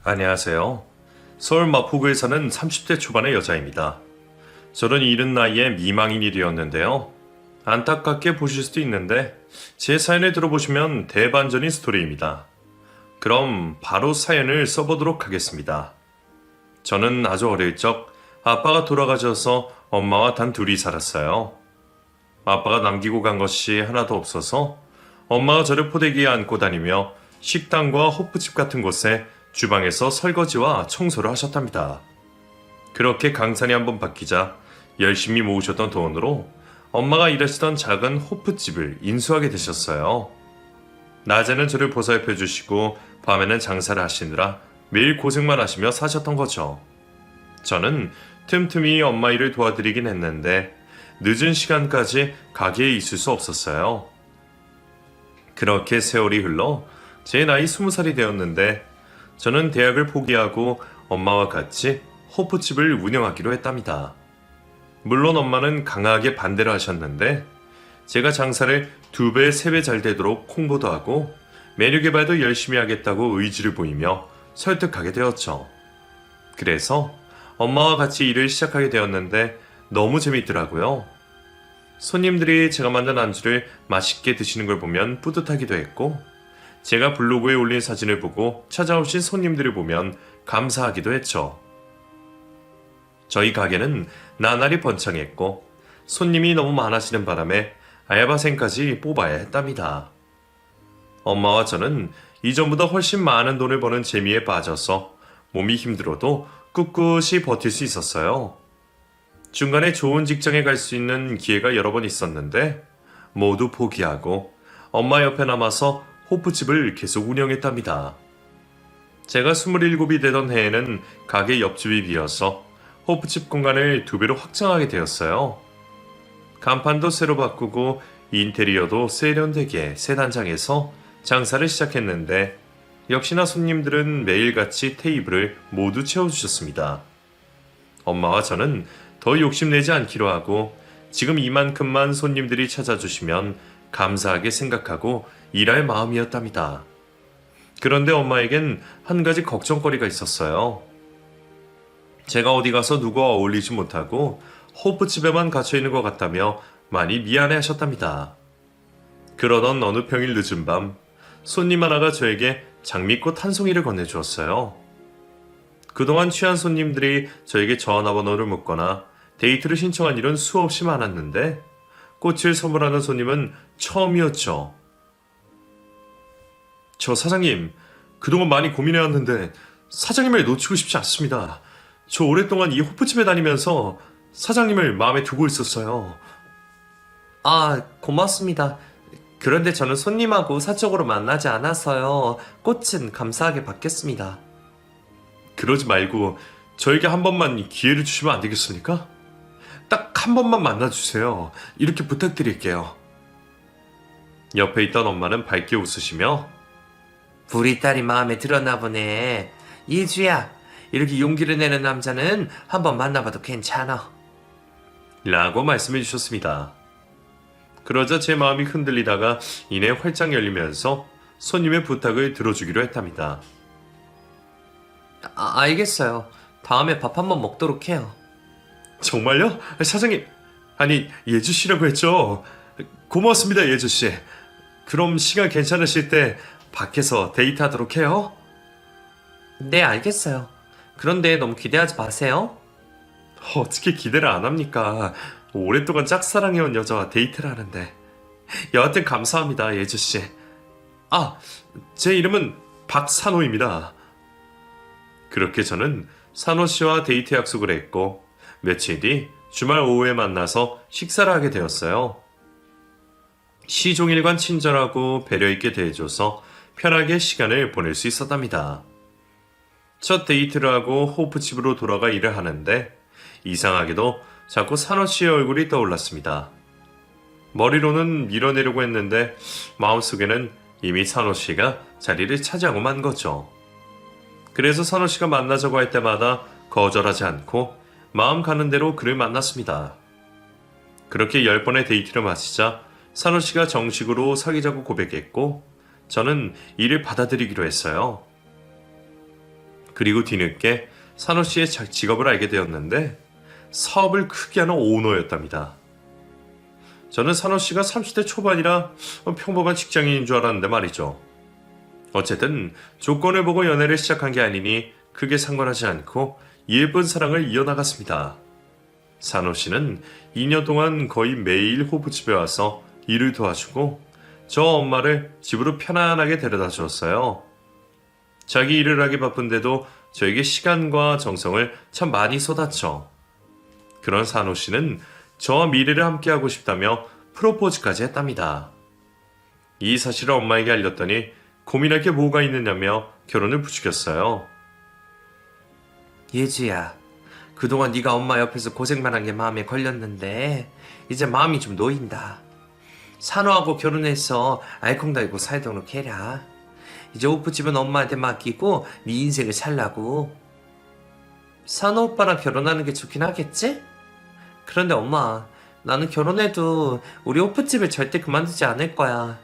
안녕하세요. 서울 마포구에 사는 30대 초반의 여자입니다. 저는 이른 나이에 미망인이 되었는데요. 안타깝게 보실 수도 있는데 제 사연을 들어보시면 대반전인 스토리입니다. 그럼 바로 사연을 써보도록 하겠습니다. 저는 아주 어릴 적 아빠가 돌아가셔서 엄마와 단 둘이 살았어요. 아빠가 남기고 간 것이 하나도 없어서 엄마가 저를 포대기에 안고 다니며 식당과 호프집 같은 곳에 주방에서 설거지와 청소를 하셨답니다. 그렇게 강산이 한번 바뀌자 열심히 모으셨던 돈으로 엄마가 일하시던 작은 호프집을 인수하게 되셨어요. 낮에는 저를 보살펴 주시고 밤에는 장사를 하시느라 매일 고생만 하시며 사셨던 거죠. 저는 틈틈이 엄마 일을 도와드리긴 했는데 늦은 시간까지 가게에 있을 수 없었어요. 그렇게 세월이 흘러 제 나이 20살이 되었는데 저는 대학을 포기하고 엄마와 같이 호프집을 운영하기로 했답니다. 물론 엄마는 강하게 반대를 하셨는데 제가 장사를 2배, 3배 잘 되도록 홍보도 하고 메뉴 개발도 열심히 하겠다고 의지를 보이며 설득하게 되었죠. 그래서 엄마와 같이 일을 시작하게 되었는데 너무 재밌더라고요. 손님들이 제가 만든 안주를 맛있게 드시는 걸 보면 뿌듯하기도 했고 제가 블로그에 올린 사진을 보고 찾아오신 손님들을 보면 감사하기도 했죠. 저희 가게는 나날이 번창했고 손님이 너무 많아지는 바람에 알바생까지 뽑아야 했답니다. 엄마와 저는 이전보다 훨씬 많은 돈을 버는 재미에 빠져서 몸이 힘들어도 꿋꿋이 버틸 수 있었어요. 중간에 좋은 직장에 갈 수 있는 기회가 여러 번 있었는데 모두 포기하고 엄마 옆에 남아서 호프집을 계속 운영했답니다. 제가 27이 되던 해에는 가게 옆집이 비어서 호프집 공간을 2배로 확장하게 되었어요. 간판도 새로 바꾸고 인테리어도 세련되게 새 단장해서 장사를 시작했는데 역시나 손님들은 매일같이 테이블을 모두 채워주셨습니다. 엄마와 저는 더 욕심내지 않기로 하고 지금 이만큼만 손님들이 찾아주시면 감사하게 생각하고 일할 마음이었답니다. 그런데 엄마에겐 한 가지 걱정거리가 있었어요. 제가 어디 가서 누구와 어울리지 못하고 호프집에만 갇혀있는 것 같다며 많이 미안해 하셨답니다. 그러던 어느 평일 늦은 밤 손님 하나가 저에게 장미꽃 한 송이를 건네주었어요. 그동안 취한 손님들이 저에게 전화번호를 묻거나 데이트를 신청한 일은 수없이 많았는데 꽃을 선물하는 손님은 처음이었죠. 저 사장님, 그동안 많이 고민해왔는데 사장님을 놓치고 싶지 않습니다. 저 오랫동안 이 호프집에 다니면서 사장님을 마음에 두고 있었어요. 아, 고맙습니다. 그런데 저는 손님하고 사적으로 만나지 않아서요. 꽃은 감사하게 받겠습니다. 그러지 말고 저에게 한 번만 기회를 주시면 안 되겠습니까? 딱 한 번만 만나주세요. 이렇게 부탁드릴게요. 옆에 있던 엄마는 밝게 웃으시며 우리 딸이 마음에 들었나 보네. 이주야, 이렇게 용기를 내는 남자는 한번 만나봐도 괜찮아. 라고 말씀해 주셨습니다. 그러자 제 마음이 흔들리다가 이내 활짝 열리면서 손님의 부탁을 들어주기로 했답니다. 알겠어요. 다음에 밥 한번 먹도록 해요. 정말요? 사장님, 아니 예주씨라고 했죠? 고맙습니다 예주씨. 그럼 시간 괜찮으실 때 밖에서 데이트하도록 해요? 네, 알겠어요. 그런데 너무 기대하지 마세요. 어떻게 기대를 안 합니까? 오랫동안 짝사랑해온 여자와 데이트를 하는데. 여하튼 감사합니다 예주씨. 아, 제 이름은 박산호입니다. 그렇게 저는 산호씨와 데이트 약속을 했고 며칠 뒤 주말 오후에 만나서 식사를 하게 되었어요. 시종일관 친절하고 배려있게 대해줘서 편하게 시간을 보낼 수 있었답니다. 첫 데이트를 하고 호프집으로 돌아가 일을 하는데 이상하게도 자꾸 산호씨의 얼굴이 떠올랐습니다. 머리로는 밀어내려고 했는데 마음속에는 이미 산호씨가 자리를 차지하고 만 거죠. 그래서 산호씨가 만나자고 할 때마다 거절하지 않고 마음 가는 대로 그를 만났습니다. 그렇게 10번의 데이트를 마치자 산호씨가 정식으로 사귀자고 고백했고 저는 이를 받아들이기로 했어요. 그리고 뒤늦게 산호 씨의 직업을 알게 되었는데 사업을 크게 하는 오너였답니다. 저는 산호 씨가 30대 초반이라 평범한 직장인인 줄 알았는데 말이죠. 어쨌든 조건을 보고 연애를 시작한 게 아니니 크게 상관하지 않고 예쁜 사랑을 이어나갔습니다. 산호 씨는 2년 동안 거의 매일 호프집에 와서 일을 도와주고 저 엄마를 집으로 편안하게 데려다 주었어요. 자기 일을 하기 바쁜데도 저에게 시간과 정성을 참 많이 쏟았죠. 그런 산호 씨는 저와 미래를 함께하고 싶다며 프로포즈까지 했답니다. 이 사실을 엄마에게 알렸더니 고민할 게 뭐가 있느냐며 결혼을 부추겼어요. 예주야, 그동안 네가 엄마 옆에서 고생만 한 게 마음에 걸렸는데 이제 마음이 좀 놓인다. 산호하고 결혼해서 알콩달콩 살도록 해라. 이제 오프집은 엄마한테 맡기고 네 인생을 살라고. 산호 오빠랑 결혼하는 게 좋긴 하겠지? 그런데 엄마, 나는 결혼해도 우리 오프집을 절대 그만두지 않을 거야.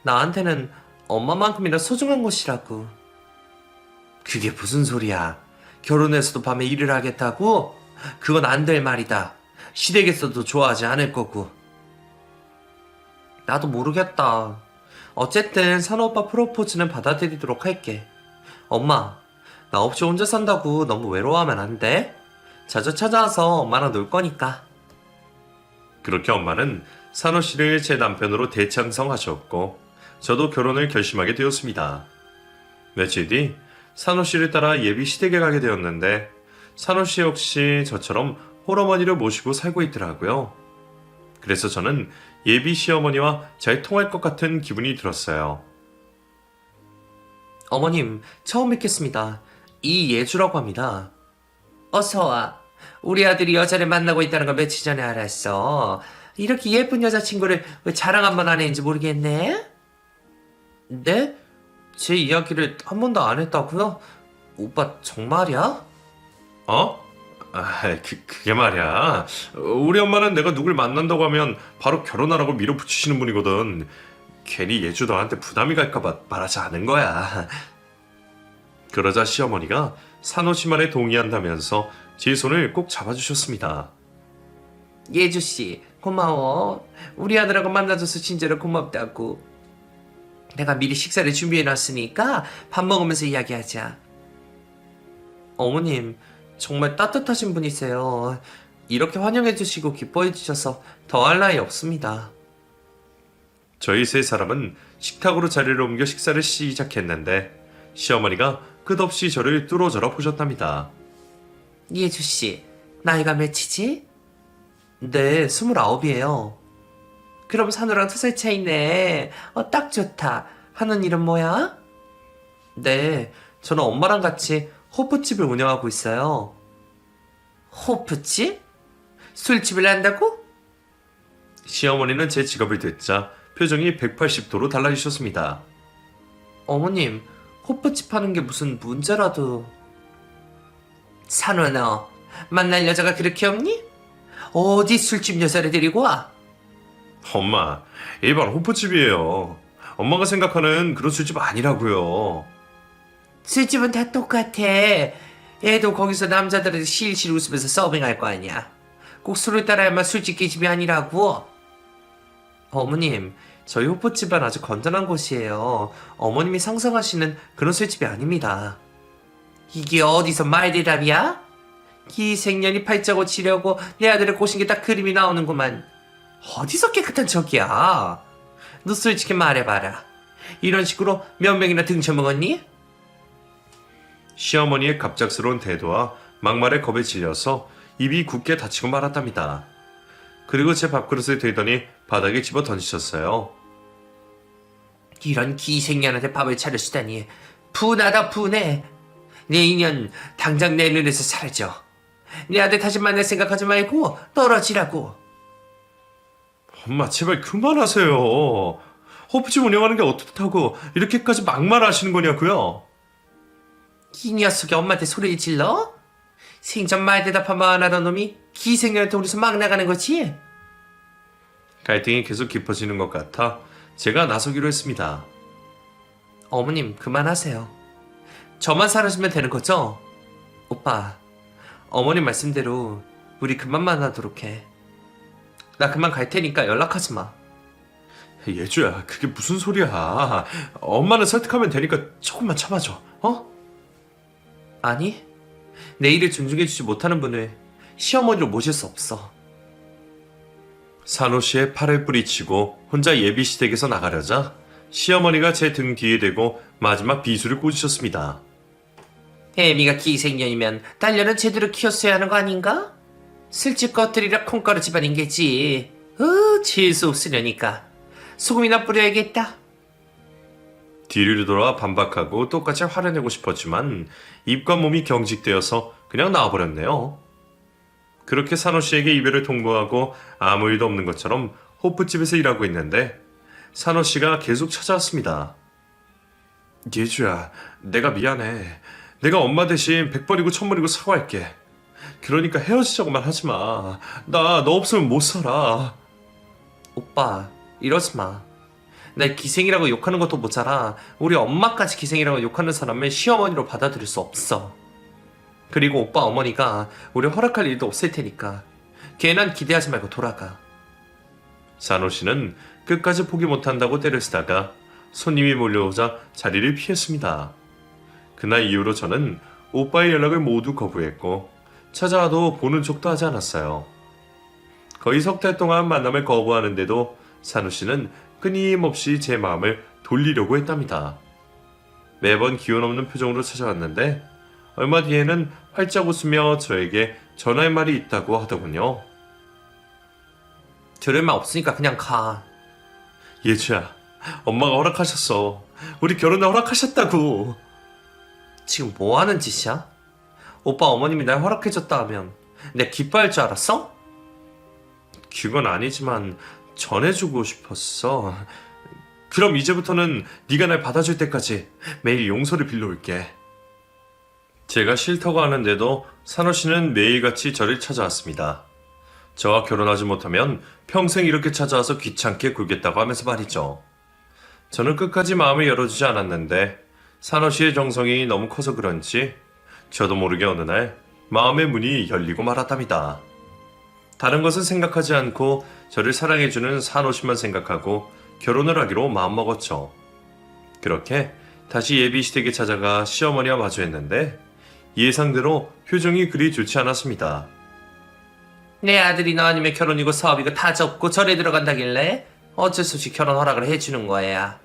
나한테는 엄마만큼이나 소중한 곳이라고. 그게 무슨 소리야? 결혼해서도 밤에 일을 하겠다고? 그건 안 될 말이다. 시댁에서도 좋아하지 않을 거고. 나도 모르겠다. 어쨌든 산호 오빠 프로포즈는 받아들이도록 할게. 엄마, 나 없이 혼자 산다고 너무 외로워하면 안 돼? 자주 찾아와서 엄마랑 놀 거니까. 그렇게 엄마는 산호 씨를 제 남편으로 대창성하셨고 저도 결혼을 결심하게 되었습니다. 며칠 뒤 산호 씨를 따라 예비 시댁에 가게 되었는데 산호 씨 역시 저처럼 홀어머니를 모시고 살고 있더라고요. 그래서 저는 예비 시어머니와 잘 통할 것 같은 기분이 들었어요. 어머님, 처음 뵙겠습니다. 이예주라고 합니다. 어서와. 우리 아들이 여자를 만나고 있다는 걸 며칠 전에 알았어. 이렇게 예쁜 여자친구를 왜 자랑 한 번 안 했는지 모르겠네? 네? 제 이야기를 한 번도 안 했다고요? 오빠 정말이야? 어? 그게 말이야. 우리 엄마는 내가 누굴 만난다고 하면 바로 결혼하라고 밀어붙이시는 분이거든. 괜히 예주 너한테 부담이 갈까봐 말하지 않은 거야. 그러자 시어머니가 산호 씨 말에 동의한다면서 제 손을 꼭 잡아주셨습니다. 예주씨, 고마워. 우리 아들하고 만나줘서 진짜로 고맙다고. 내가 미리 식사를 준비해놨으니까 밥 먹으면서 이야기하자. 어머님, 정말 따뜻하신 분이세요. 이렇게 환영해주시고 기뻐해주셔서 더할 나위 없습니다. 저희 세 사람은 식탁으로 자리를 옮겨 식사를 시작했는데 시어머니가 끝없이 저를 뚫어져라 보셨답니다. 예주씨, 나이가 몇이지? 네, 29이에요. 그럼 산우랑 2살 차이네. 딱 좋다. 하는 일은 뭐야? 네, 저는 엄마랑 같이 호프집을 운영하고 있어요. 호프집? 술집을 한다고? 시어머니는 제 직업을 듣자 표정이 180도로 달라지셨습니다. 어머님, 호프집 하는 게 무슨 문제라도. 산우 너, 만날 여자가 그렇게 없니? 어디 술집 여자를 데리고 와? 엄마, 일반 호프집이에요. 엄마가 생각하는 그런 술집 아니라고요. 술집은 다 똑같아. 애도 거기서 남자들한테 실실 웃으면서 서빙할 거 아니야. 꼭 술을 따라야만 술집 계집이 아니라고. 어머님, 저희 호프집은 아주 건전한 곳이에요. 어머님이 상상하시는 그런 술집이 아닙니다. 이게 어디서 말대답이야? 기생년이 팔자고 치려고 내 아들을 꼬신 게 딱 그림이 나오는구만. 어디서 깨끗한 척이야? 너 솔직히 말해봐라. 이런 식으로 몇 명이나 등쳐먹었니? 시어머니의 갑작스러운 태도와 막말에 겁에 질려서 입이 굳게 닫히고 말았답니다. 그리고 제 밥그릇을 들더니 바닥에 집어 던지셨어요. 이런 기생년한테 밥을 차려주다니 분하다 분해. 내 인연 당장 내 눈에서 사라져. 내 아들 다시 만날 생각하지 말고 떨어지라고. 엄마 제발 그만하세요. 호프집 운영하는 게 어떻다고 이렇게까지 막말하시는 거냐고요? 이 녀석이 엄마한테 소리를 질러? 생전 말 대답 한번 안 하던 놈이 기생년한테 우리서 막 나가는 거지? 갈등이 계속 깊어지는 것 같아 제가 나서기로 했습니다. 어머님 그만하세요. 저만 사라지면 되는 거죠? 오빠, 어머님 말씀대로 우리 그만 만나도록 해. 나 그만 갈 테니까 연락하지 마. 예주야, 그게 무슨 소리야. 엄마는 설득하면 되니까 조금만 참아줘. 어? 아니, 내 일을 존중해주지 못하는 분을 시어머니로 모실 수 없어. 산호 씨의 팔을 뿌리치고 혼자 예비 시댁에서 나가려자 시어머니가 제 등 뒤에 대고 마지막 비수를 꽂으셨습니다. 애미가 기생년이면 딸녀는 제대로 키웠어야 하는 거 아닌가? 슬쩍 것들이라 콩가루 집안인 게지. 재수 없으려니까 소금이나 뿌려야겠다. 뒤를 돌아 반박하고 똑같이 화를 내고 싶었지만 입과 몸이 경직되어서 그냥 나와버렸네요. 그렇게 산호 씨에게 이별을 통보하고 아무 일도 없는 것처럼 호프집에서 일하고 있는데 산호 씨가 계속 찾아왔습니다. 예주야, 내가 미안해. 내가 엄마 대신 100번이고 1000번이고 사과할게. 그러니까 헤어지자고만 하지 마. 나 너 없으면 못 살아. 오빠, 이러지 마. 날 기생이라고 욕하는 것도 모자라 우리 엄마까지 기생이라고 욕하는 사람을 시어머니로 받아들일 수 없어. 그리고 오빠 어머니가 우리 허락할 일도 없을 테니까 괜한 기대하지 말고 돌아가. 산호 씨는 끝까지 포기 못한다고 때를 쓰다가 손님이 몰려오자 자리를 피했습니다. 그날 이후로 저는 오빠의 연락을 모두 거부했고 찾아와도 보는 척도 하지 않았어요. 거의 석 달 동안 만남을 거부하는데도 산호 씨는 끊임없이 제 마음을 돌리려고 했답니다. 매번 기운 없는 표정으로 찾아왔는데 얼마 뒤에는 활짝 웃으며 저에게 전할 말이 있다고 하더군요. 들을 말 없으니까 그냥 가. 예주야, 엄마가 허락하셨어. 우리 결혼을 허락하셨다고. 지금 뭐 하는 짓이야? 오빠 어머님이 날 허락해줬다 하면 내가 기뻐할 줄 알았어? 그건 아니지만 전해주고 싶었어. 그럼 이제부터는 네가 날 받아줄 때까지 매일 용서를 빌려올게. 제가 싫다고 하는데도 산호 씨는 매일같이 저를 찾아왔습니다. 저와 결혼하지 못하면 평생 이렇게 찾아와서 귀찮게 굴겠다고 하면서 말이죠. 저는 끝까지 마음을 열어주지 않았는데 산호 씨의 정성이 너무 커서 그런지 저도 모르게 어느 날 마음의 문이 열리고 말았답니다. 다른 것은 생각하지 않고 저를 사랑해주는 산호 씨만 생각하고 결혼을 하기로 마음먹었죠. 그렇게 다시 예비 시댁에 찾아가 시어머니와 마주했는데 예상대로 표정이 그리 좋지 않았습니다. 내 아들이 너 아니면 결혼이고 사업이고 다 접고 절에 들어간다길래 어쩔 수 없이 결혼 허락을 해주는 거야.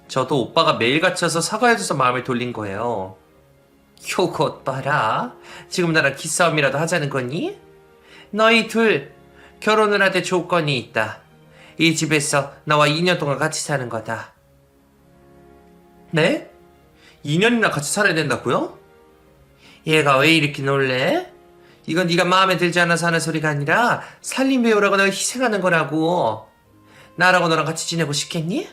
저도 오빠가 매일같이 와서 사과해줘서 마음을 돌린 거예요. 요것 봐라. 지금 나랑 기싸움이라도 하자는 거니? 너희 둘 결혼을 하되 조건이 있다. 이 집에서 나와 2년 동안 같이 사는 거다. 네? 2년이나 같이 살아야 된다고요? 얘가 왜 이렇게 놀래? 이건 네가 마음에 들지 않아서 하는 소리가 아니라 살림 배우라고 내가 희생하는 거라고. 나라고 너랑 같이 지내고 싶겠니?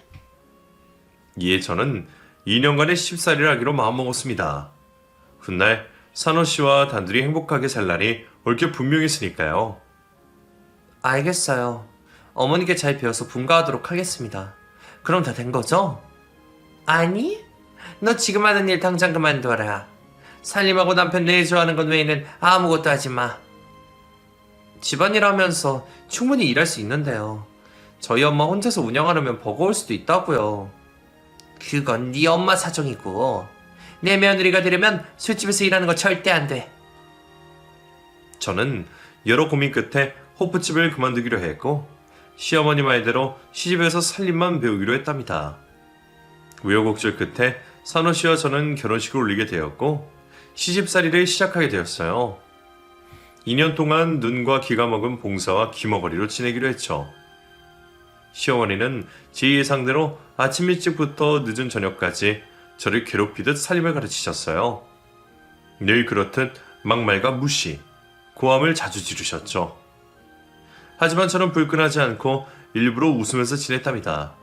이에 저는 2년간의 시집살이를 하기로 마음먹었습니다. 훗날 산호 씨와 단둘이 행복하게 살 날이 올 게 분명했으니까요. 알겠어요. 어머니께 잘 배워서 분가하도록 하겠습니다. 그럼 다 된 거죠? 아니, 너 지금 하는 일 당장 그만둬라. 살림하고 남편 내조하는 것 외에는 아무것도 하지 마. 집안일 하면서 충분히 일할 수 있는데요. 저희 엄마 혼자서 운영하려면 버거울 수도 있다고요. 그건 네 엄마 사정이고 내 며느리가 되려면 술집에서 일하는 거 절대 안 돼. 저는 여러 고민 끝에 호프집을 그만두기로 했고 시어머니 말대로 시집에서 살림만 배우기로 했답니다. 우여곡절 끝에 산호 씨와 저는 결혼식을 올리게 되었고 시집살이를 시작하게 되었어요. 2년 동안 눈과 귀가 먹은 봉사와 귀머거리로 지내기로 했죠. 시어머니는 제 예상대로 아침 일찍부터 늦은 저녁까지 저를 괴롭히듯 살림을 가르치셨어요. 늘 그렇듯 막말과 무시, 고함을 자주 지르셨죠. 하지만 저는 불끈하지 않고 일부러 웃으면서 지냈답니다.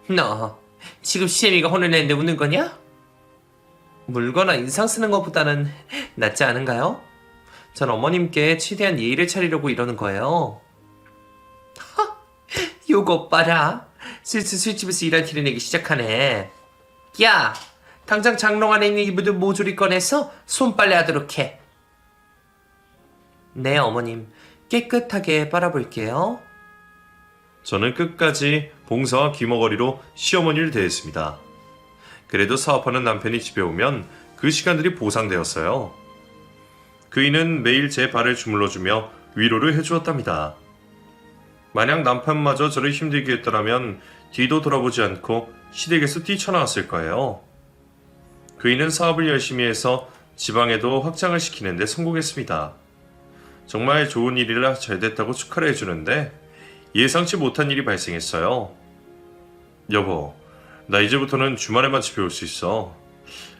너 지금 시애미가 혼을 내는데 웃는 거냐? 물거나 인상 쓰는 것보다는 낫지 않은가요? 전 어머님께 최대한 예의를 차리려고 이러는 거예요. 하, 요거 봐라. 슬슬 술집에서 일할 티를 내기 시작하네. 야, 당장 장롱 안에 있는 이불들 모조리 꺼내서 손빨래 하도록 해. 네, 어머님. 깨끗하게 빨아볼게요. 저는 끝까지 봉사와 귀머거리로 시어머니를 대했습니다. 그래도 사업하는 남편이 집에 오면 그 시간들이 보상되었어요. 그이는 매일 제 발을 주물러주며 위로를 해주었답니다. 만약 남편마저 저를 힘들게 했더라면 뒤도 돌아보지 않고 시댁에서 뛰쳐나왔을 거예요. 그이는 사업을 열심히 해서 지방에도 확장을 시키는 데 성공했습니다. 정말 좋은 일이라 잘 됐다고 축하를 해주는데 예상치 못한 일이 발생했어요. 여보, 나 이제부터는 주말에만 집에 올 수 있어.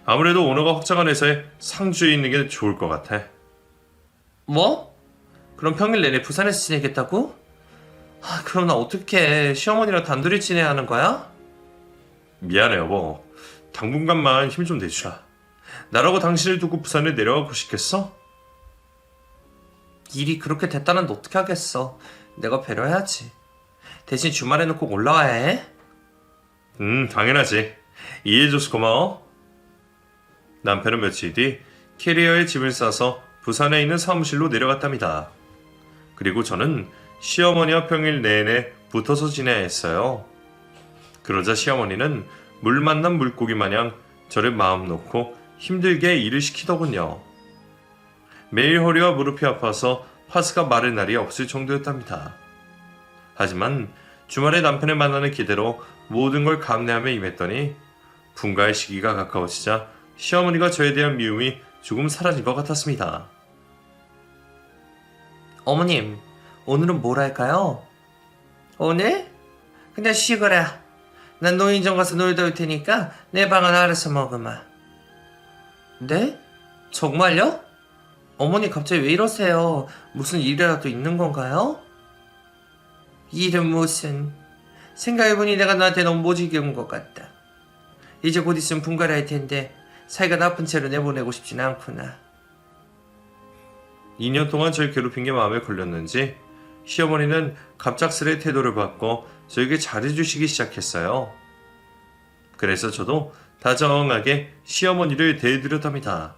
아무래도 오너가 확장한 회사에 상주에 있는 게 좋을 것 같아. 뭐? 그럼 평일 내내 부산에서 지내겠다고? 그럼 나 어떻게 시어머니랑 단둘이 지내야 하는 거야? 미안해 여보. 당분간만 힘 좀 내주라. 나라고 당신을 두고 부산에 내려가고 싶겠어? 일이 그렇게 됐다는데 어떻게 하겠어. 내가 배려해야지. 대신 주말에는 꼭 올라와야 해. 당연하지. 이해해줘서 고마워. 남편은 며칠 뒤 캐리어에 짐을 싸서 부산에 있는 사무실로 내려갔답니다. 그리고 저는 시어머니와 평일 내내 붙어서 지내야 했어요. 그러자 시어머니는 물 만난 물고기 마냥 저를 마음 놓고 힘들게 일을 시키더군요. 매일 허리와 무릎이 아파서 파스가 마를 날이 없을 정도였답니다. 하지만 주말에 남편을 만나는 기대로 모든 걸 감내하며 임했더니 분가의 시기가 가까워지자 시어머니가 저에 대한 미움이 조금 사라진 것 같았습니다. 어머님, 오늘은 뭘 할까요? 오늘? 그냥 쉬거라. 난 노인정 가서 놀다 올 테니까 내 방은 알아서 먹으마. 네? 정말요? 어머니 갑자기 왜 이러세요? 무슨 일이라도 있는 건가요? 일은 무슨... 생각해보니 내가 너한테 너무 모질게 온 것 같다. 이제 곧 있으면 분가를 할 텐데 사이가 나쁜 채로 내보내고 싶진 않구나. 2년 동안 저를 괴롭힌 게 마음에 걸렸는지 시어머니는 갑작스레 태도를 바꿔 저에게 잘해주시기 시작했어요. 그래서 저도 다정하게 시어머니를 대해드렸답니다.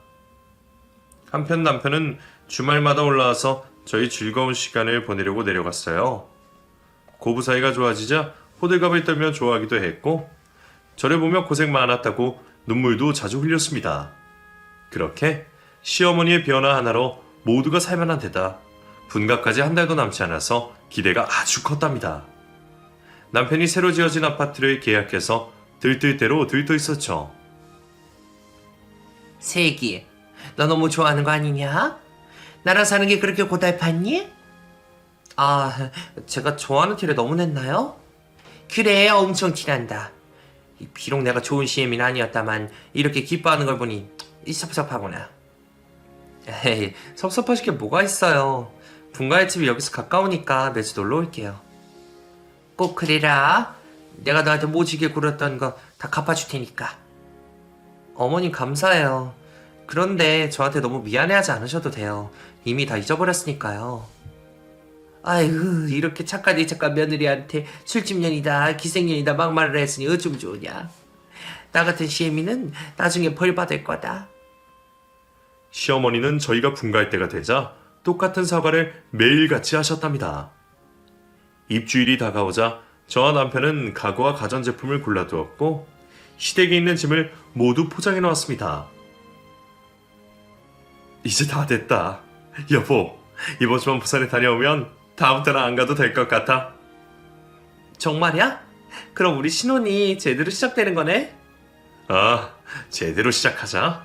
한편 남편은 주말마다 올라와서 저희 즐거운 시간을 보내려고 내려갔어요. 고부 사이가 좋아지자 호들갑을 떨며 좋아하기도 했고 저를 보며 고생 많았다고 눈물도 자주 흘렸습니다. 그렇게 시어머니의 변화 하나로 모두가 살만한 데다 분가까지 한 달도 남지 않아서 기대가 아주 컸답니다. 남편이 새로 지어진 아파트를 계약해서 들뜰대로 들떠 있었죠. 세기, 너 너무 좋아하는 거 아니냐? 나랑 사는 게 그렇게 고달팠니? 아, 제가 좋아하는 티를 너무 냈나요? 그래, 엄청 티난다. 비록 내가 좋은 CM은 아니었다만 이렇게 기뻐하는 걸 보니 섭섭하구나. 에이, 섭섭하실 게 뭐가 있어요. 분가의 집이 여기서 가까우니까 매주 놀러 올게요. 꼭 그래라. 내가 너한테 모지게 굴었던 거 다 갚아줄 테니까. 어머님 감사해요. 그런데 저한테 너무 미안해하지 않으셔도 돼요. 이미 다 잊어버렸으니까요. 아이고, 이렇게 착한 며느리한테 술집년이다 기생년이다 막말을 했으니 어쩜 좋으냐. 나 같은 시애미는 나중에 벌 받을 거다. 시어머니는 저희가 분가할 때가 되자 똑같은 사과를 매일같이 하셨답니다. 입주일이 다가오자 저와 남편은 가구와 가전제품을 골라두었고 시댁에 있는 짐을 모두 포장해 놓았습니다. 이제 다 됐다. 여보, 이번 주만 부산에 다녀오면 다음 달은 안 가도 될 것 같아. 정말이야? 그럼 우리 신혼이 제대로 시작되는 거네? 아, 제대로 시작하자.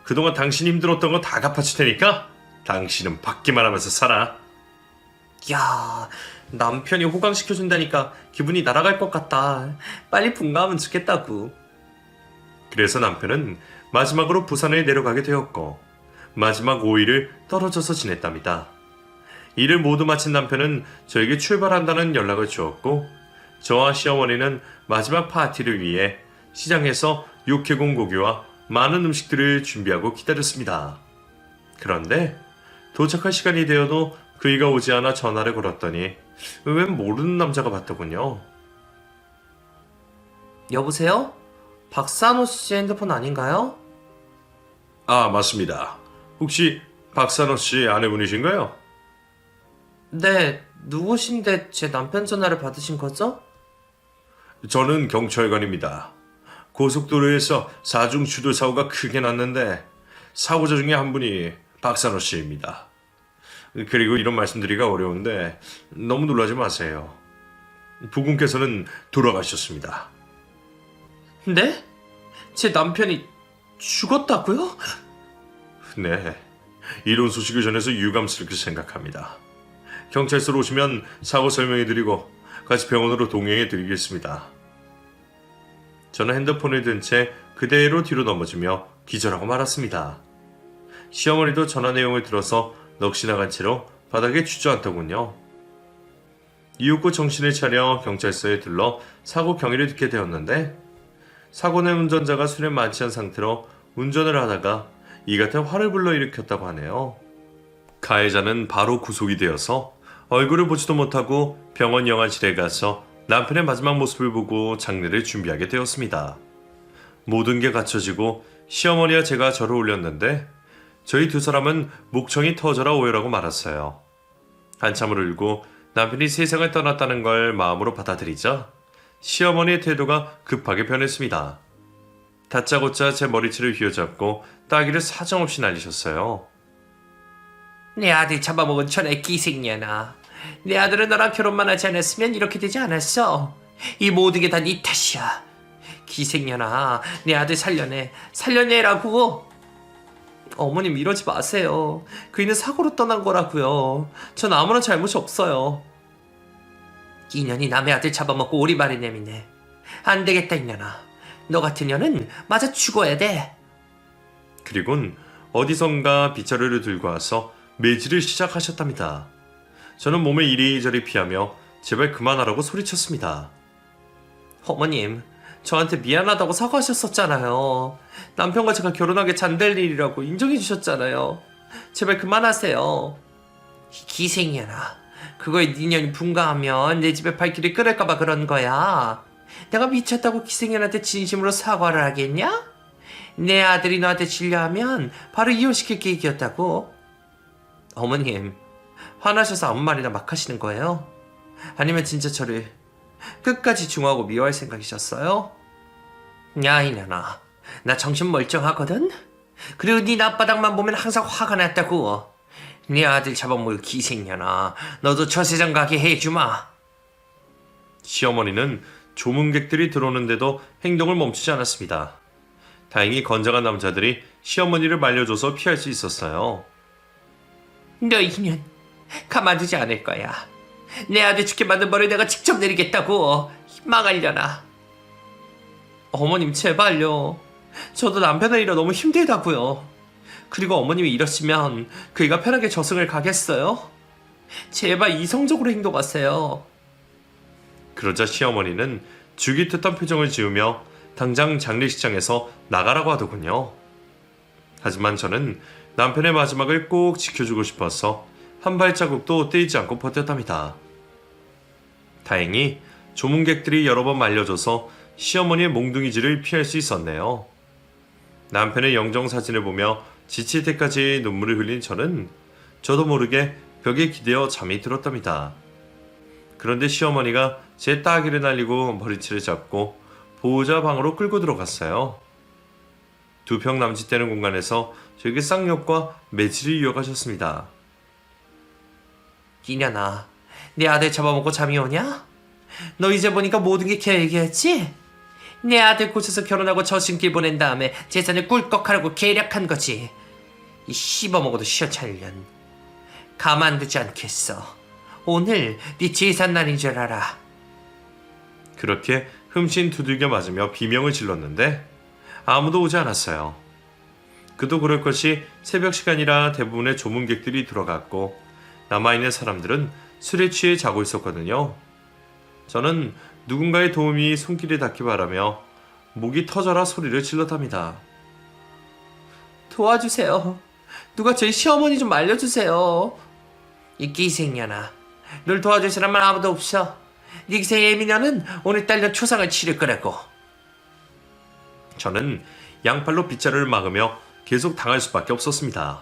그동안 당신이 힘들었던 거 다 갚아줄 테니까 당신은 받기만 하면서 살아. 야, 남편이 호강시켜준다니까 기분이 날아갈 것 같다. 빨리 분가하면 좋겠다고. 그래서 남편은 마지막으로 부산에 내려가게 되었고 마지막 5일을 떨어져서 지냈답니다. 일을 모두 마친 남편은 저에게 출발한다는 연락을 주었고 저와 시어머니는 마지막 파티를 위해 시장에서 육해공 고기와 많은 음식들을 준비하고 기다렸습니다. 그런데 도착할 시간이 되어도 그이가 오지 않아 전화를 걸었더니 웬 모르는 남자가 받더군요. 여보세요? 박산호 씨 핸드폰 아닌가요? 아, 맞습니다. 혹시 박산호 씨 아내분이신가요? 네, 누구신데 제 남편 전화를 받으신 거죠? 저는 경찰관입니다. 고속도로에서 사중 추돌 사고가 크게 났는데 사고자 중에 한 분이 박산호 씨입니다. 그리고 이런 말씀드리기가 어려운데 너무 놀라지 마세요. 부군께서는 돌아가셨습니다. 네? 제 남편이 죽었다고요? 네, 이런 소식을 전해서 유감스럽게 생각합니다. 경찰서로 오시면 사고 설명해드리고 같이 병원으로 동행해드리겠습니다. 저는 핸드폰을 든 채 그대로 뒤로 넘어지며 기절하고 말았습니다. 시어머니도 전화 내용을 들어서 넋이 나간 채로 바닥에 주저앉더군요. 이윽고 정신을 차려 경찰서에 들러 사고 경위를 듣게 되었는데 사고 낸 운전자가 술에 만취한 상태로 운전을 하다가 이 같은 화를 불러일으켰다고 하네요. 가해자는 바로 구속이 되어서 얼굴을 보지도 못하고 병원 영안실에 가서 남편의 마지막 모습을 보고 장례를 준비하게 되었습니다. 모든 게 갖춰지고 시어머니와 제가 절을 올렸는데 저희 두 사람은 목청이 터져라 오열하고 말았어요. 한참을 울고 남편이 세상을 떠났다는 걸 마음으로 받아들이자 시어머니의 태도가 급하게 변했습니다. 다짜고짜 제 머리채를 휘어잡고 따귀를 사정없이 날리셨어요. 내 아들 잡아먹은 천의 기생년아. 내 아들은 너랑 결혼만 하지 않았으면 이렇게 되지 않았어. 이 모든 게 다 네 탓이야. 기생년아, 내 아들 살려내라고. 어머님 이러지 마세요. 그이는 사고로 떠난 거라고요. 전 아무런 잘못이 없어요. 이년이 남의 아들 잡아먹고 오리발을 내미네. 안 되겠다 이년아. 너 같은 년은 맞아 죽어야 돼. 그리곤 어디선가 빗자루를 들고 와서 매질을 시작하셨답니다. 저는 몸을 이리저리 피하며 제발 그만하라고 소리쳤습니다. 어머님, 저한테 미안하다고 사과하셨었잖아요. 남편과 제가 결혼하게 잔될 일이라고 인정해 주셨잖아요. 제발 그만하세요. 기생이야나. 그거에 네 년이 분가하면 내 집에 발길이 끓을까봐 그런 거야. 내가 미쳤다고 기생년한테 진심으로 사과를 하겠냐? 내 아들이 너한테 질려하면 바로 이혼시킬 계획이었다고. 어머님, 화나셔서 아무 말이나 막 하시는 거예요? 아니면 진짜 저를 끝까지 중화하고 미워할 생각이셨어요? 야 이년아, 나 정신 멀쩡하거든? 그리고 네 낮바닥만 보면 항상 화가 났다고. 네 아들 잡아먹을 기생년아, 너도 저 세상 가게 해주마. 시어머니는 조문객들이 들어오는데도 행동을 멈추지 않았습니다. 다행히 건장한 남자들이 시어머니를 말려줘서 피할 수 있었어요. 너 이년 가만두지 않을 거야. 내 아들 죽게 만든 벌을 내가 직접 내리겠다고. 망하려나. 어머님 제발요. 저도 남편을 잃어 너무 힘들다고요. 그리고 어머님이 이러시면 그이가 편하게 저승을 가겠어요? 제발 이성적으로 행동하세요. 그러자 시어머니는 죽이 듯한 표정을 지으며 당장 장례식장에서 나가라고 하더군요. 하지만 저는 남편의 마지막을 꼭 지켜주고 싶어서 한 발자국도 떼이지 않고 버텼답니다. 다행히 조문객들이 여러 번 말려줘서 시어머니의 몽둥이질을 피할 수 있었네요. 남편의 영정사진을 보며 지칠 때까지 눈물을 흘린 저는 저도 모르게 벽에 기대어 잠이 들었답니다. 그런데 시어머니가 제 따귀를 날리고 머리채를 잡고 보호자 방으로 끌고 들어갔어요. 두 평 남짓되는 공간에서 저에게 쌍욕과 매질을 이어가셨습니다. 이년아, 내 아들 잡아먹고 잠이 오냐? 너 이제 보니까 모든 게 계획이었지? 내 아들 고쳐서 결혼하고 저승길 보낸 다음에 재산을 꿀꺽하라고 계략한 거지. 이 씹어먹어도 시원찮을 년. 가만두지 않겠어. 오늘 네 재산 날인 줄 알아. 그렇게 흠씬 두들겨 맞으며 비명을 질렀는데 아무도 오지 않았어요. 그도 그럴 것이 새벽 시간이라 대부분의 조문객들이 들어갔고 남아있는 사람들은 술에 취해 자고 있었거든요. 저는 누군가의 도움이 손길에 닿기 바라며 목이 터져라 소리를 질렀답니다. 도와주세요. 누가 저희 시어머니 좀 말려주세요. 이 기생년아, 널 도와줄 사람은 아무도 없어. 네 기생 애미녀는 오늘 딸년 초상을 치를 거라고. 저는 양팔로 빗자루를 막으며 계속 당할 수밖에 없었습니다.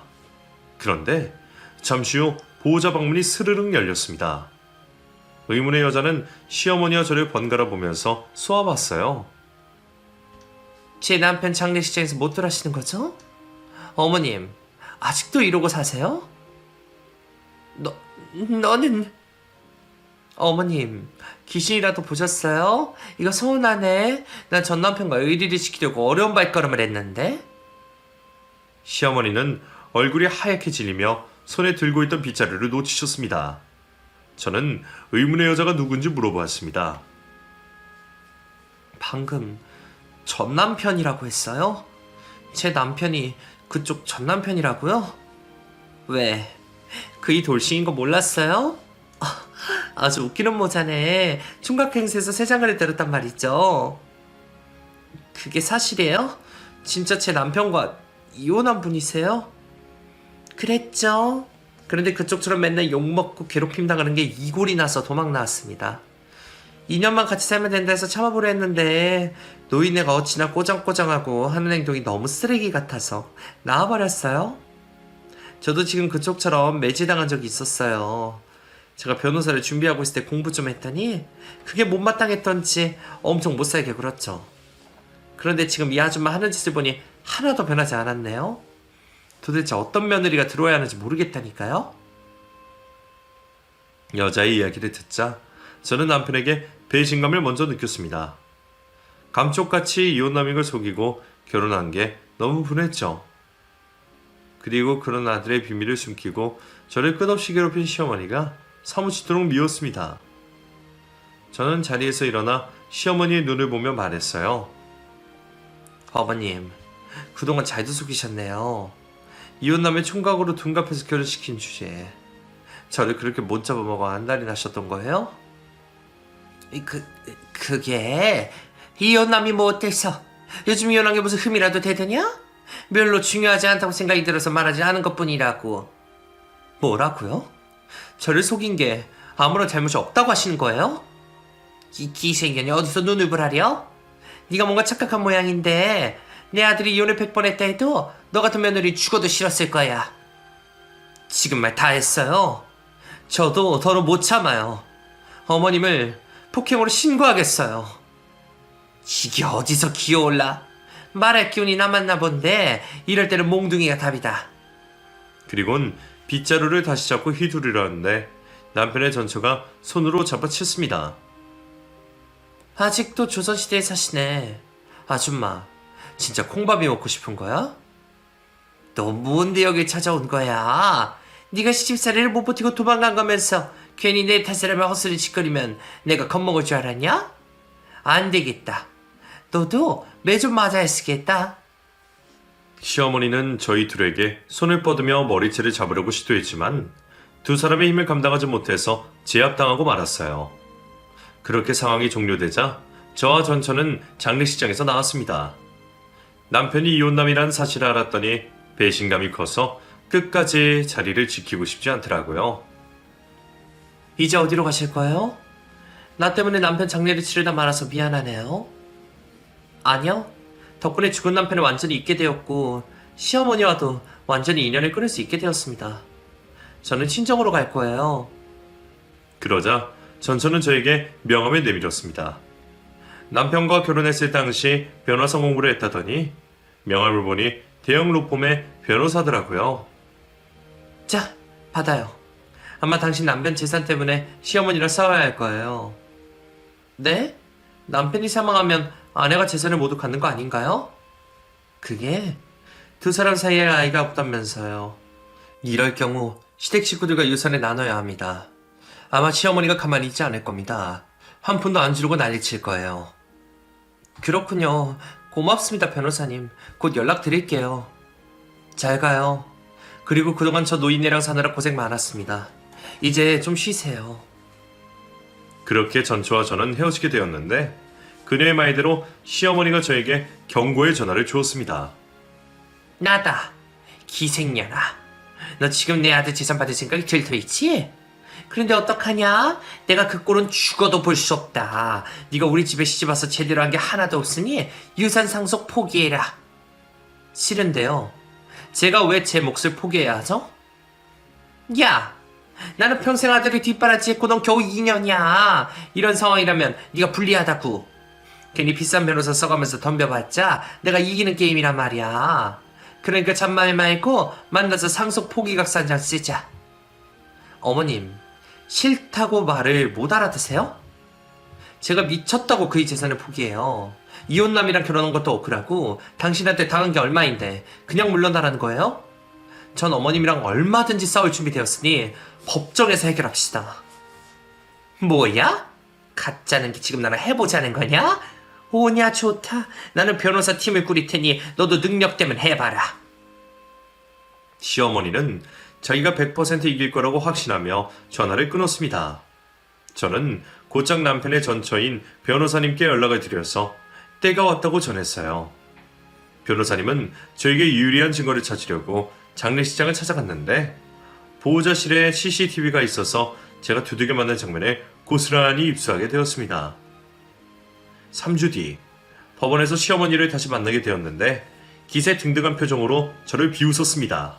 그런데 잠시 후 보호자 방문이 스르륵 열렸습니다. 의문의 여자는 시어머니와 저를 번갈아 보면서 쏘아봤어요. 제 남편 장례식장에서 못 돌아가시는 거죠? 어머님, 아직도 이러고 사세요? 너는... 어머님, 귀신이라도 보셨어요? 이거 서운하네. 난 전 남편과 의리를 지키려고 어려운 발걸음을 했는데. 시어머니는 얼굴이 하얗게 질리며 손에 들고 있던 빗자루를 놓치셨습니다. 저는 의문의 여자가 누군지 물어보았습니다. 방금 전 남편이라고 했어요? 제 남편이 그쪽 전 남편이라고요? 왜? 그이 돌싱인 거 몰랐어요? 아주 웃기는 모자네. 총각행세에서 세장을 때렸단 말이죠. 그게 사실이에요? 진짜 제 남편과 이혼한 분이세요? 그랬죠. 그런데 그쪽처럼 맨날 욕먹고 괴롭힘 당하는 게 이골이 나서 도망 나왔습니다. 2년만 같이 살면 된다 해서 참아보려 했는데 노인네가 어찌나 꼬장꼬장하고 하는 행동이 너무 쓰레기 같아서 나와버렸어요. 저도 지금 그쪽처럼 매질당한 적이 있었어요. 제가 변호사를 준비하고 있을 때 공부 좀 했더니 그게 못마땅했던지 엄청 못살게 굴었죠. 그런데 지금 이 아줌마 하는 짓을 보니 하나도 변하지 않았네요. 도대체 어떤 며느리가 들어와야 하는지 모르겠다니까요. 여자의 이야기를 듣자 저는 남편에게 배신감을 먼저 느꼈습니다. 감쪽같이 이혼남인 걸 속이고 결혼한 게 너무 분했죠. 그리고 그런 아들의 비밀을 숨기고 저를 끝없이 괴롭힌 시어머니가 사무치도록 미웠습니다. 저는 자리에서 일어나 시어머니의 눈을 보며 말했어요. 어머님, 그동안 잘도 속이셨네요. 이혼남의 총각으로 둔갑해서 결혼시킨 주제에 저를 그렇게 못 잡아먹어 안달이 나셨던 거예요? 그게 이혼남이 뭐 어때서? 요즘 이혼한 게 무슨 흠이라도 되더냐? 별로 중요하지 않다고 생각이 들어서 말하지 않은 것뿐이라고. 뭐라고요? 저를 속인 게 아무런 잘못이 없다고 하시는 거예요? 이 기생년이 어디서 눈을 보라려? 네가 뭔가 착각한 모양인데 내 아들이 이혼을 100번 했다 해도 너 같은 며느리 죽어도 싫었을 거야. 지금 말 다 했어요. 저도 더러 못 참아요. 어머님을 폭행으로 신고하겠어요. 이게 어디서 기어올라? 말할 기운이 남았나 본데 이럴 때는 몽둥이가 답이다. 그리곤 빗자루를 다시 잡고 휘두르려 하는데 남편의 전처가 손으로 잡아챘습니다. 아직도 조선시대에 사시네. 아줌마, 진짜 콩밥이 먹고 싶은 거야? 너 뭔데 여길 찾아온 거야? 네가 시집살이를 못 버티고 도망간 거면서 괜히 내 탓을 하면 헛소리 짓거리면 내가 겁먹을 줄 알았냐? 안 되겠다. 너도 매 좀 맞아야 쓰겠다. 시어머니는 저희 둘에게 손을 뻗으며 머리채를 잡으려고 시도했지만 두 사람의 힘을 감당하지 못해서 제압당하고 말았어요. 그렇게 상황이 종료되자 저와 전처는 장례식장에서 나왔습니다. 남편이 이혼남이라는 사실을 알았더니 배신감이 커서 끝까지 자리를 지키고 싶지 않더라고요. 이제 어디로 가실 거예요? 나 때문에 남편 장례를 치르다 말아서 미안하네요. 아니요. 덕분에 죽은 남편을 완전히 잊게 되었고 시어머니와도 완전히 인연을 끊을 수 있게 되었습니다. 저는 친정으로 갈 거예요. 그러자 전처는 저에게 명함을 내밀었습니다. 남편과 결혼했을 당시 변호사 공부를 했다더니 명함을 보니 대형 로펌의 변호사더라고요. 자, 받아요. 아마 당신 남편 재산 때문에 시어머니랑 싸워야 할 거예요. 네? 남편이 사망하면 아내가 재산을 모두 갖는 거 아닌가요? 그게 두 사람 사이에 아이가 없다면서요. 이럴 경우 시댁 식구들과 유산을 나눠야 합니다. 아마 시어머니가 가만히 있지 않을 겁니다. 한 푼도 안 주려고 난리칠 거예요. 그렇군요. 고맙습니다, 변호사님. 곧 연락드릴게요. 잘 가요. 그리고 그동안 저 노인네랑 사느라 고생 많았습니다. 이제 좀 쉬세요. 그렇게 전처와 저는 헤어지게 되었는데 그녀의 말대로 시어머니가 저에게 경고의 전화를 주었습니다. 나다. 기생년아. 너 지금 내 아들 재산 받을 생각이 들떠있지? 그런데 어떡하냐? 내가 그 꼴은 죽어도 볼 수 없다. 네가 우리 집에 시집와서 제대로 한 게 하나도 없으니 유산 상속 포기해라. 싫은데요. 제가 왜 제 몫을 포기해야 하죠? 야! 나는 평생 아들이 뒷바라지했고 넌 겨우 2년이야. 이런 상황이라면 네가 불리하다고. 괜히 비싼 변호사 써가면서 덤벼봤자 내가 이기는 게임이란 말이야. 그러니까 잔말 말고 만나서 상속 포기각서 한 장 쓰자. 어머님, 싫다고 말을 못 알아듣세요? 제가 미쳤다고 그의 재산을 포기해요. 이혼남이랑 결혼한 것도 억울하고 당신한테 당한 게 얼마인데 그냥 물러나라는 거예요? 전 어머님이랑 얼마든지 싸울 준비되었으니 법정에서 해결합시다. 뭐야? 가짜는 게 지금 나랑 해보자는 거냐? 오냐 좋다. 나는 변호사 팀을 꾸릴 테니 너도 능력되면 해봐라. 시어머니는 자기가 100% 이길 거라고 확신하며 전화를 끊었습니다. 저는 곧장 남편의 전처인 변호사님께 연락을 드려서 때가 왔다고 전했어요. 변호사님은 저에게 유리한 증거를 찾으려고 장례식장을 찾아갔는데 보호자실에 CCTV가 있어서 제가 두들겨 맞는 장면에 고스란히 입수하게 되었습니다. 3주 뒤 법원에서 시어머니를 다시 만나게 되었는데 기세 등등한 표정으로 저를 비웃었습니다.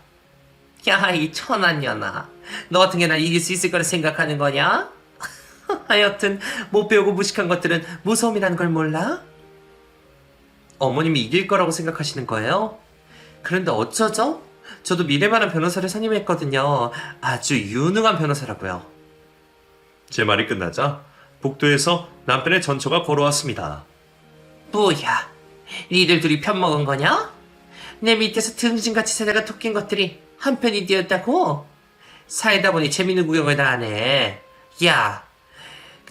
야, 이 천한년아. 너 같은 게 날 이길 수 있을 거라 생각하는 거냐? 하여튼 못 배우고 무식한 것들은 무서움이라는 걸 몰라? 어머님이 이길 거라고 생각하시는 거예요? 그런데 어쩌죠? 저도 미래만한 변호사를 선임했거든요. 아주 유능한 변호사라고요. 제 말이 끝나자 복도에서 남편의 전처가 걸어왔습니다. 뭐야? 니들 둘이 편먹은 거냐? 내 밑에서 등신같이 살다가 토낀 것들이 한편이 되었다고? 살다 보니 재밌는 구경을 다 하네. 야,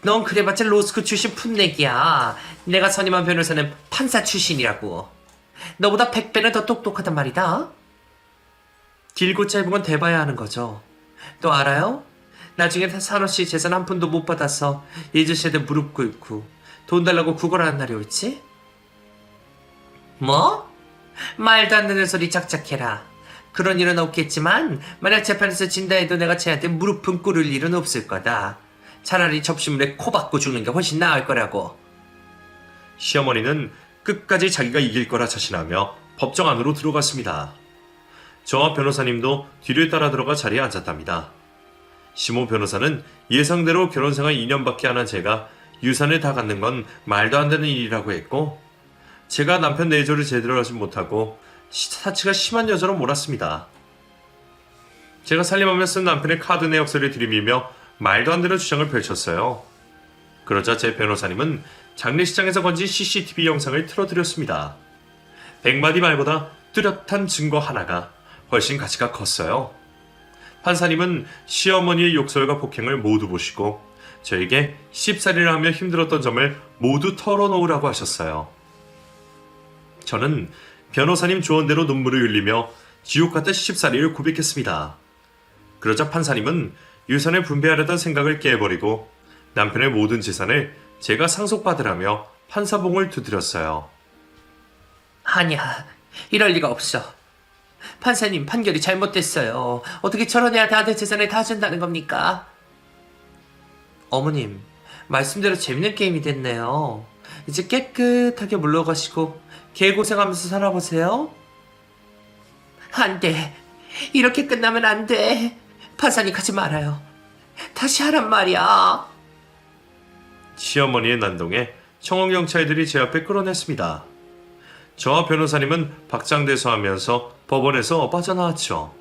넌 그래봤자 로스쿨 출신 풋내기야. 내가 선임한 변호사는 판사 출신이라고. 너보다 100배는 더 똑똑하단 말이다. 길고 짧은 건 대봐야 하는 거죠. 또 알아요? 나중에 산호씨 재산 한 푼도 못 받아서 예주씨한테 무릎 꿇고 돈 달라고 구걸하는 날이 올지? 뭐? 말도 안 되는 소리 작작해라. 그런 일은 없겠지만 만약 재판에서 진다 해도 내가 쟤한테 무릎은 꿇을 일은 없을 거다. 차라리 접시물에 코 박고 죽는 게 훨씬 나을 거라고. 시어머니는 끝까지 자기가 이길 거라 자신하며 법정 안으로 들어갔습니다. 저와 변호사님도 뒤를 따라 들어가 자리에 앉았답니다. 시모 변호사는 예상대로 결혼생활 2년밖에 안 한 제가 유산을 다 갖는 건 말도 안 되는 일이라고 했고, 제가 남편 내조를 제대로 하지 못하고 사치가 심한 여자로 몰았습니다. 제가 살림하며 쓴 남편의 카드 내역서를 들이밀며 말도 안 되는 주장을 펼쳤어요. 그러자 제 변호사님은 장례식장에서 건진 CCTV 영상을 틀어드렸습니다. 100마디 말보다 뚜렷한 증거 하나가 훨씬 가치가 컸어요. 판사님은 시어머니의 욕설과 폭행을 모두 보시고 저에게 시집살이를 하며 힘들었던 점을 모두 털어놓으라고 하셨어요. 저는 변호사님 조언대로 눈물을 흘리며 지옥 같은 시집살이를 고백했습니다. 그러자 판사님은 유산을 분배하려던 생각을 깨버리고 남편의 모든 재산을 제가 상속받으라며 판사봉을 두드렸어요. 아니야, 이럴 리가 없어. 판사님 판결이 잘못됐어요. 어떻게 저런 애한테 아들 재산을 다 준다는 겁니까? 어머님, 말씀대로 재밌는 게임이 됐네요. 이제 깨끗하게 물러가시고 개고생하면서 살아보세요. 안 돼. 이렇게 끝나면 안 돼. 판사님 가지 말아요. 다시 하란 말이야. 시어머니의 난동에 청원경찰들이 제 앞에 끌어냈습니다. 저와 변호사님은 박장대소하면서 법원에서 빠져나왔죠.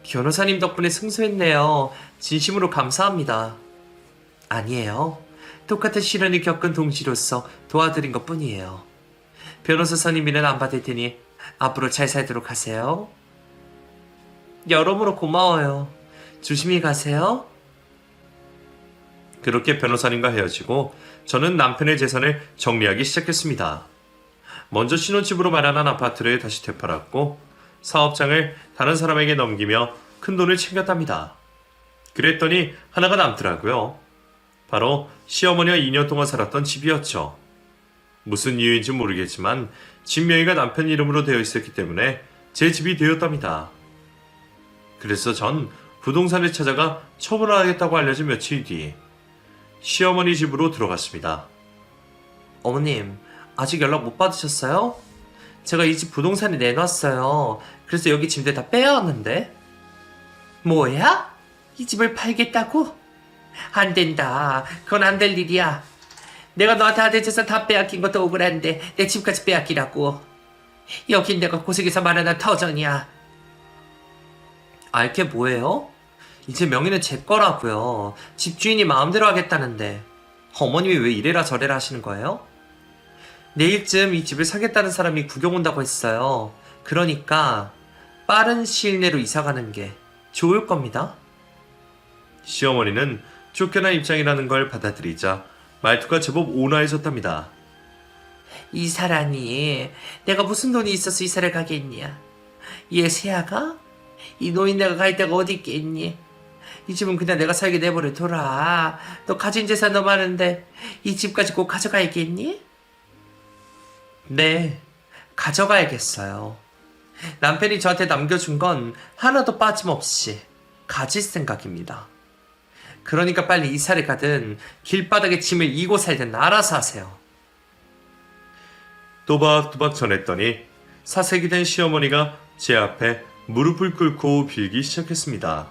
변호사님 덕분에 승소했네요. 진심으로 감사합니다. 아니에요. 똑같은 시련을 겪은 동지로서 도와드린 것 뿐이에요. 변호사 선임비는 안 받을 테니 앞으로 잘 살도록 하세요. 여러모로 고마워요. 조심히 가세요. 그렇게 변호사님과 헤어지고 저는 남편의 재산을 정리하기 시작했습니다. 먼저 신혼집으로 마련한 아파트를 다시 되팔았고 사업장을 다른 사람에게 넘기며 큰돈을 챙겼답니다. 그랬더니 하나가 남더라고요. 바로 시어머니가 2년 동안 살았던 집이었죠. 무슨 이유인지 모르겠지만 집 명의가 남편 이름으로 되어 있었기 때문에 제 집이 되었답니다. 그래서 전 부동산에 찾아가 처분하겠다고 알려진 며칠 뒤 시어머니 집으로 들어갔습니다. 어머님, 아직 연락 못 받으셨어요? 제가 이 집 부동산에 내놨어요. 그래서 여기 짐들 다 빼왔는데. 뭐야? 이 집을 팔겠다고? 안 된다. 그건 안 될 일이야. 내가 너한테 아들 재산 다 빼앗긴 것도 억울한데 내 집까지 빼앗기라고. 여긴 내가 고생해서 마련한 터전이야. 알게 뭐예요? 이제 명의는 제 거라고요. 집주인이 마음대로 하겠다는데 어머님이 왜 이래라 저래라 하시는 거예요? 내일쯤 이 집을 사겠다는 사람이 구경 온다고 했어요. 그러니까 빠른 시일 내로 이사가는 게 좋을 겁니다. 시어머니는 쫓겨난 입장이라는 걸 받아들이자 말투가 제법 온화해졌답니다. 이사라니, 내가 무슨 돈이 있어서 이사를 가겠냐? 얘 새아가? 이 노인네가 갈 데가 어디 있겠니? 이 집은 그냥 내가 살게 내버려 둬라. 너 가진 재산 너무 많은데 이 집까지 꼭 가져가야겠니? 네, 가져가야겠어요. 남편이 저한테 남겨준 건 하나도 빠짐없이 가질 생각입니다. 그러니까 빨리 이사를 가든 길바닥에 짐을 이고 살든 알아서 하세요. 또박또박 전했더니 사색이 된 시어머니가 제 앞에 무릎을 꿇고 빌기 시작했습니다.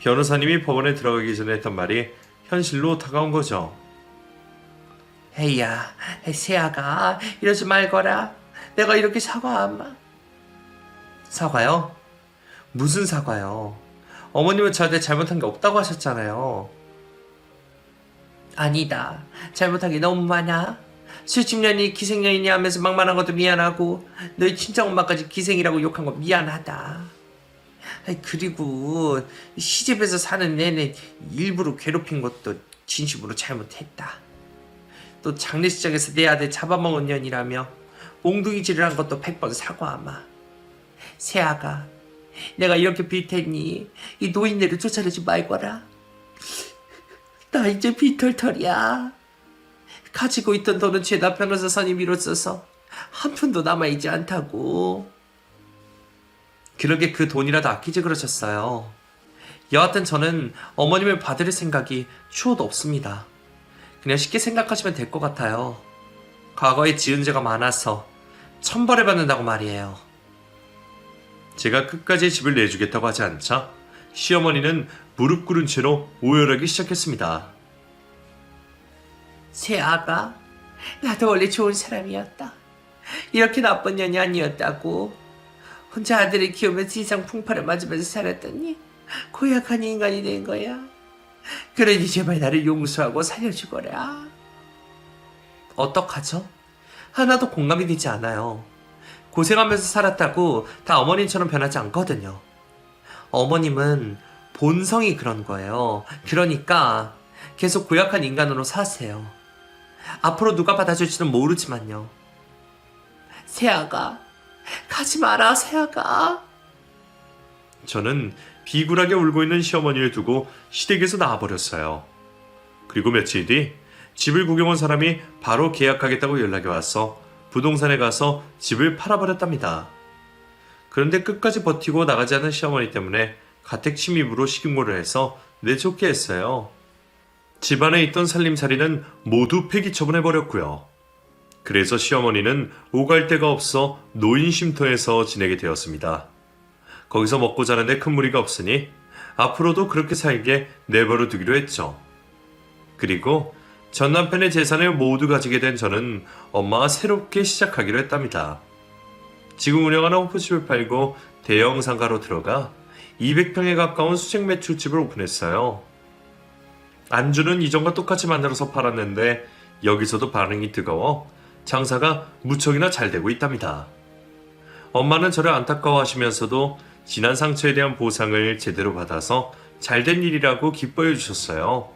변호사님이 법원에 들어가기 전에 했던 말이 현실로 다가온 거죠. 헤이야, 새아가 이러지 말거라. 내가 이렇게 사과하마. 사과요? 무슨 사과요? 어머님은 저한테 잘못한 게 없다고 하셨잖아요. 아니다. 잘못한 게 너무 많아. 술집년이 기생년이냐 하면서 막말한 것도 미안하고 너희 친정엄마까지 기생이라고 욕한 거 미안하다. 그리고 시집에서 사는 내내 일부러 괴롭힌 것도 진심으로 잘못했다. 또 장례식장에서 내 아들 잡아먹은 년이라며 몽둥이질을 한 것도 100번 사과하마. 새아가, 내가 이렇게 빌테니 이 노인네를 쫓아내지 말거라. 나 이제 빈털털이야. 가지고 있던 돈은 죄다 변호사선이 밀어써서 한 푼도 남아있지 않다고. 그러게 그 돈이라도 아끼지 그러셨어요. 여하튼 저는 어머님을 받을 생각이 추호도 없습니다. 그냥 쉽게 생각하시면 될 것 같아요. 과거에 지은 죄가 많아서 천벌을 받는다고 말이에요. 제가 끝까지 집을 내주겠다고 하지 않자 시어머니는 무릎 꿇은 채로 오열하기 시작했습니다. 새아가, 나도 원래 좋은 사람이었다. 이렇게 나쁜 년이 아니었다고. 혼자 아들을 키우며 세상 풍파를 맞으면서 살았더니 고약한 인간이 된 거야. 그러니 제발 나를 용서하고 살려주거라. 어떡하죠? 하나도 공감이 되지 않아요. 고생하면서 살았다고 다 어머님처럼 변하지 않거든요. 어머님은 본성이 그런 거예요. 그러니까 계속 고약한 인간으로 사세요. 앞으로 누가 받아줄지는 모르지만요. 새아가, 가지 마라, 새아가. 저는 비굴하게 울고 있는 시어머니를 두고 시댁에서 나와버렸어요. 그리고 며칠 뒤 집을 구경 온 사람이 바로 계약하겠다고 연락이 와서 부동산에 가서 집을 팔아버렸답니다. 그런데 끝까지 버티고 나가지 않은 시어머니 때문에 가택 침입으로 식인고를 해서 내쫓게 했어요. 집안에 있던 살림살이는 모두 폐기 처분해버렸고요. 그래서 시어머니는 오갈 데가 없어 노인 쉼터에서 지내게 되었습니다. 거기서 먹고 자는데 큰 무리가 없으니 앞으로도 그렇게 살게 내버려 두기로 했죠. 그리고 전 남편의 재산을 모두 가지게 된 저는 엄마와 새롭게 시작하기로 했답니다. 지금 운영하는 호프집을 팔고 대형 상가로 들어가 200평에 가까운 수직 매출집을 오픈했어요. 안주는 이전과 똑같이 만들어서 팔았는데 여기서도 반응이 뜨거워 장사가 무척이나 잘 되고 있답니다. 엄마는 저를 안타까워하시면서도 지난 상처에 대한 보상을 제대로 받아서 잘된 일이라고 기뻐해 주셨어요.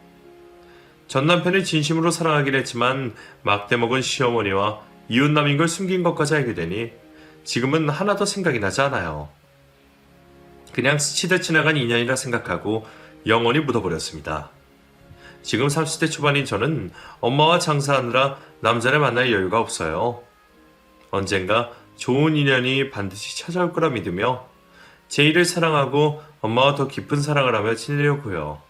전 남편을 진심으로 사랑하긴 했지만 막대 먹은 시어머니와 이웃남인 걸 숨긴 것까지 알게 되니 지금은 하나도 생각이 나지 않아요. 그냥 스치듯 지나간 인연이라 생각하고 영원히 묻어버렸습니다. 지금 30대 초반인 저는 엄마와 장사하느라 남자를 만날 여유가 없어요. 언젠가 좋은 인연이 반드시 찾아올 거라 믿으며 제이를 사랑하고 엄마와 더 깊은 사랑을 하며 지내려고요.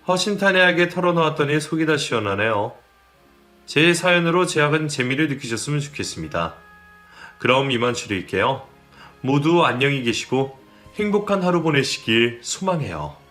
허심탄회하게 털어놓았더니 속이 다 시원하네요. 제 사연으로 제약은 재미를 느끼셨으면 좋겠습니다. 그럼 이만 줄일게요. 모두 안녕히 계시고 행복한 하루 보내시길 소망해요.